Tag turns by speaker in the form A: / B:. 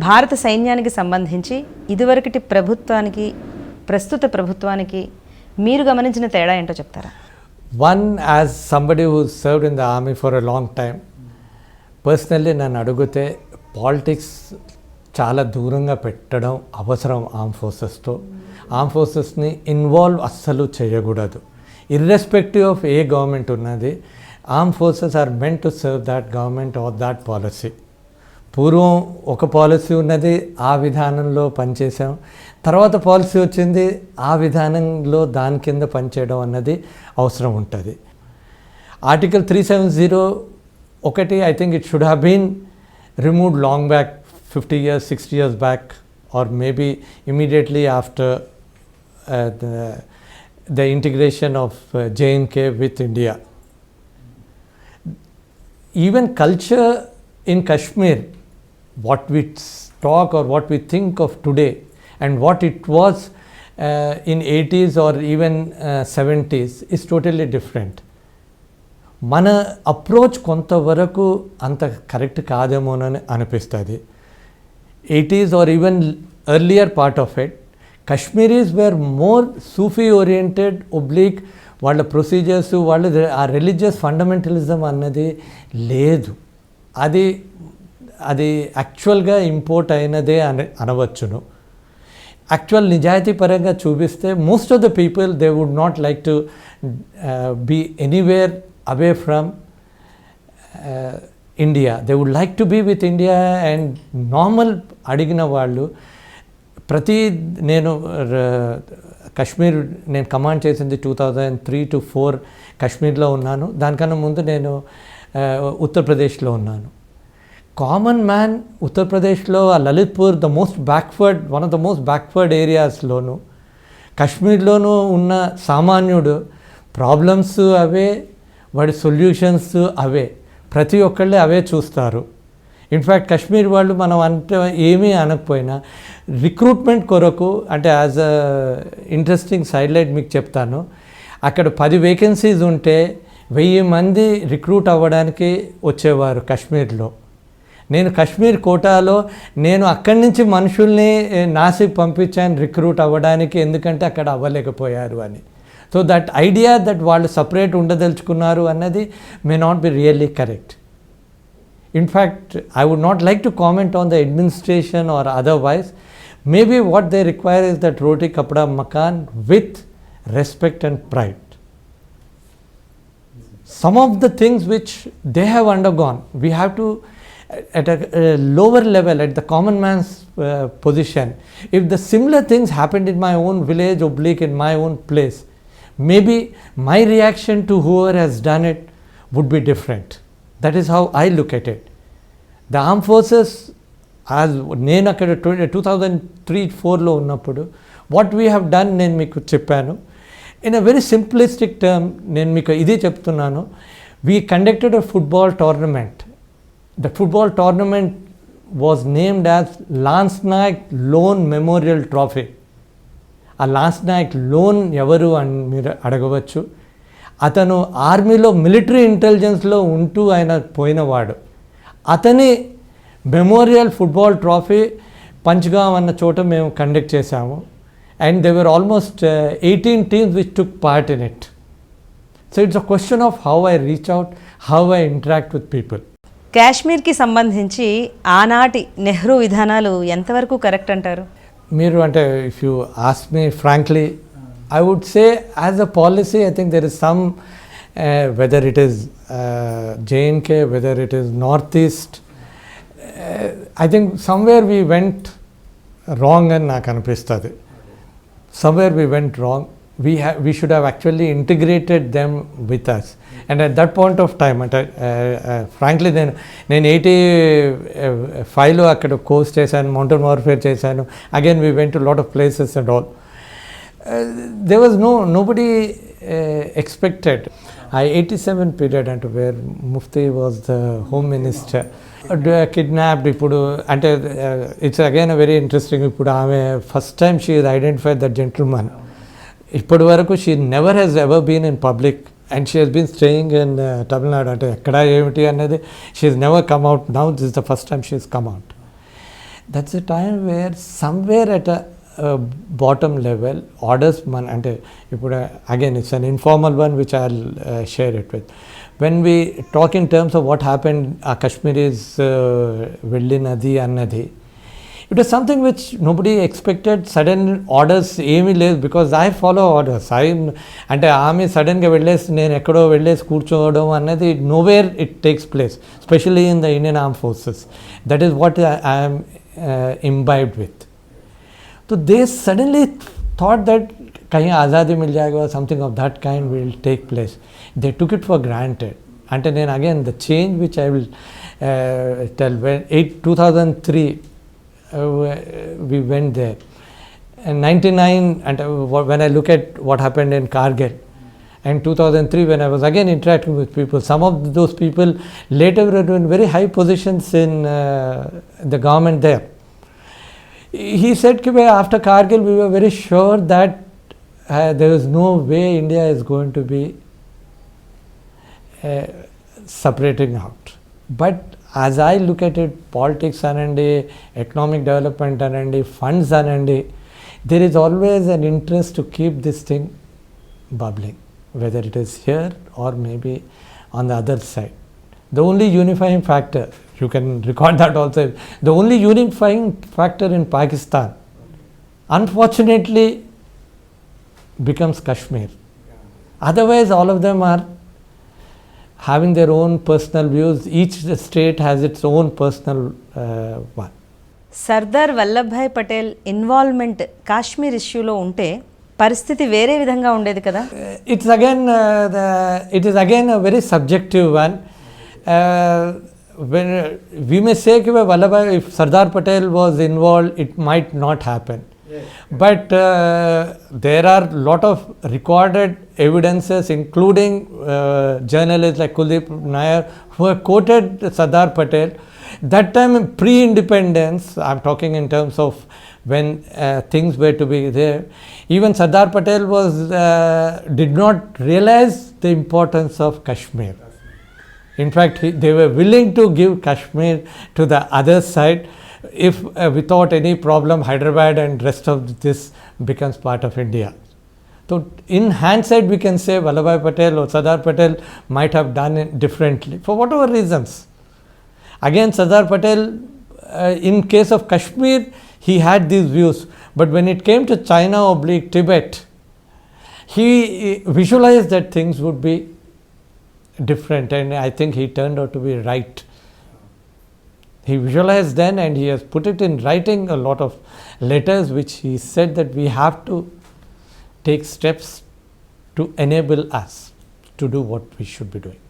A: భారత సైన్యానికి సంబంధించి ఇదివరకటి ప్రభుత్వానికి ప్రస్తుత ప్రభుత్వానికి మీరు గమనించిన తేడా ఏంటో చెప్తారా?
B: One, as somebody who served in the army for a long time, personally నన్ను అడిగితే పాలిటిక్స్ చాలా దూరంగా పెట్టడం అవసరం ఆర్మ్ ఫోర్సెస్ని ఇన్వాల్వ్ అస్సలు చేయకూడదు. ఇర్రెస్పెక్టివ్ ఆఫ్ ఏ గవర్నమెంట్ ఉన్నది, armed forces are meant to serve that government or that policy. పూర్వం ఒక పాలసీ ఉన్నది, ఆ విధానంలో పనిచేసాం. తర్వాత పాలసీ వచ్చింది, ఆ విధానంలో దాని కింద పనిచేయడం అన్నది అవసరం ఉంటుంది. ఆర్టికల్ 370 ఒకటి, I think it should have been removed long back, 50 years, 60 years back, or maybe immediately after the integration of J&K with India. Even culture in Kashmir, what we talk or what we think of today and what it was in 80s or even 70s is totally different. మన approach కొంతవరకు అంత correct కాదేమోనని అనిపిస్తుంది. 80s or even earlier part of it, Kashmiris were more Sufi oriented, oblique, వాళ్ళ procedures, వాళ్ళ ఆ religious fundamentalism అన్నది లేదు. అది యాక్చువల్గా ఇంపోర్ట్ అయినదే అనవచ్చును. యాక్చువల్ నిజాయితీ పరంగా చూపిస్తే most of the people they would not like to be anywhere away from India. They would like to be with India. And normal అడిగిన వాళ్ళు నేను కశ్మీర్ నేను కమాండ్ చేసింది 2003 to 2004 కశ్మీర్లో ఉన్నాను. దానికన్నా ముందు నేను ఉత్తరప్రదేశ్లో ఉన్నాను. కామన్ మ్యాన్ ఉత్తరప్రదేశ్లో ఆ Lalitpur one of the most backward ఏరియాస్లోను, కశ్మీర్లోనూ ఉన్న సామాన్యుడు ప్రాబ్లమ్స్ అవే, వాడి సొల్యూషన్స్ అవే, ప్రతి ఒక్కళ్ళే అవే చూస్తారు. ఇన్ఫ్యాక్ట్ కశ్మీర్ వాళ్ళు మనం అంటే ఏమీ అనకపోయినా రిక్రూట్మెంట్ కొరకు, అంటే యాజ్ అ ఇంట్రెస్టింగ్ సైడ్లైట్ మీకు చెప్తాను, అక్కడ 10 వేకెన్సీస్ ఉంటే 1000 మంది రిక్రూట్ అవ్వడానికి వచ్చేవారు కశ్మీర్లో. నేను కశ్మీర్ కోటాలో నేను అక్కడి నుంచి మనుషుల్ని నాసిక్ పంపించాను రిక్రూట్ అవ్వడానికి, ఎందుకంటే అక్కడ అవ్వలేకపోయారు అని. సో దట్ ఐడియా దట్ వాళ్ళు సపరేట్ ఉండదలుచుకున్నారు అన్నది may not be really correct. In fact, I would not like to comment on the administration or otherwise. Maybe what they require is that roti kapda makan with respect and pride. Some of the things which they have undergone, we have to, at a lower level, at the common man's position, if the similar things happened in my own village, oblique in my own place, maybe my reaction to whoever has done it would be different. That is how I look at it. The armed forces, as నేను అక్కడ 2003-4లో ఉన్నప్పుడు what we have done నేను మీకు చెప్పాను. In a very simplistic term, నేను మీకు ఇది చెప్తున్నాను. We conducted a football tournament. The football tournament was named as Lance Naik Loan Memorial Trophy. ఆ లాన్స్ నాయక్ లోన్ ఎవరు అని మీరు అడగవచ్చు. అతను ఆర్మీలో మిలిటరీ ఇంటెలిజెన్స్లో ఉంటూ ఆయన పోయినవాడు. అతని మెమోరియల్ ఫుట్బాల్ ట్రోఫీ పంచ్గావ్ అన్న చోట మేము కండక్ట్ చేశాము. And they were almost 18 teams which took part in it. So it's a question of how I reach out, how I interact with people.
A: కాశ్మీర్కి సంబంధించి ఆనాటి నెహ్రూ విధానాలు ఎంతవరకు కరెక్ట్ అంటారు?
B: మీరు అంటే if you ask me frankly, I would say as a policy, I think there is some, whether it is J&K, whether it is Northeast, I think somewhere we went wrong and నాకు అనిపిస్తుంది. Somewhere we went wrong. We should have actually integrated them with us. And at that point of time, frankly, నేను 85లో అక్కడ course చేశాను, mountain warfare చేశాను. Again we went to a lot of places and all. There was nobody expected. 87 period అంటే where Mufti was the home minister, kidnapped. ఇప్పుడు అంటే it's again a very interesting, ఇప్పుడు ఆమె first time she has identified that gentleman. ఇప్పటి వరకు she never has ever been in public and she has been staying in Tamil Nadu. అంటే ఎక్కడ ఏమిటి అనేది she has never come out. Now this is the first time she has come out. that's a time where somewhere at a bottom level orders అంటే ఇప్పుడు again it's an informal one which I'll share it with. When we talk in terms of what happened Kashmiris వెళ్ళినది అన్నది, it was something which nobody expected. Sudden orders ఏమీ లేదు, because I follow orders. అంటే ఆమె సడన్గా వెళ్ళేసి నేను ఎక్కడో వెళ్ళేసి కూర్చోవడం అన్నది nowhere it takes place, especially in the Indian Armed Forces. That is what I am imbibed with. So they suddenly thought that कहीं आज़ादी मिल जाएगा, something of that kind will take place. They took it for granted. And then again the change which I will tell, when 2003 we went there, and 99, and when I look at what happened in Kargil, and 2003 when I was again interacting with people, some of those people later were in very high positions in the government there. He said that after Kargil we were very sure that there is no way India is going to be separating out. But as I look at it, politics anandi, economic development anandi, funds anandi, there is always an interest to keep this thing bubbling, whether it is here or maybe on the other side. The only unifying factor, you can record that also, the only unifying factor in Pakistan, unfortunately, becomes Kashmir. Otherwise, all of them are having their own personal views. Each state has its own personal one.
A: Sardar Vallabhbhai Patel involvement Kashmir ఇష్యూలో ఉంటే పరిస్థితి వేరే విధంగా ఉండేది కదా.
B: It is again a very subjective one. When we may say that Vallabhbhai, if Sardar Patel was involved, it might not happen. Yes. But there are lot of recorded evidences, including journalists like Kuldeep Nair, who have quoted Sardar Patel. That time pre-independence, I am talking in terms of when things were to be there, even Sardar Patel did not realize the importance of Kashmir. In fact, they were willing to give Kashmir to the other side if without any problem Hyderabad and rest of this becomes part of India. So in hindsight we can say Vallabhbhai Patel or Sardar Patel might have done it differently for whatever reasons. Again, Sardar Patel in case of Kashmir he had these views, but when it came to China/Tibet, he visualized that things would be different, and I think he turned out to be right. He visualized then, and he has put it in writing, a lot of letters which he said that we have to take steps to enable us to do what we should be doing.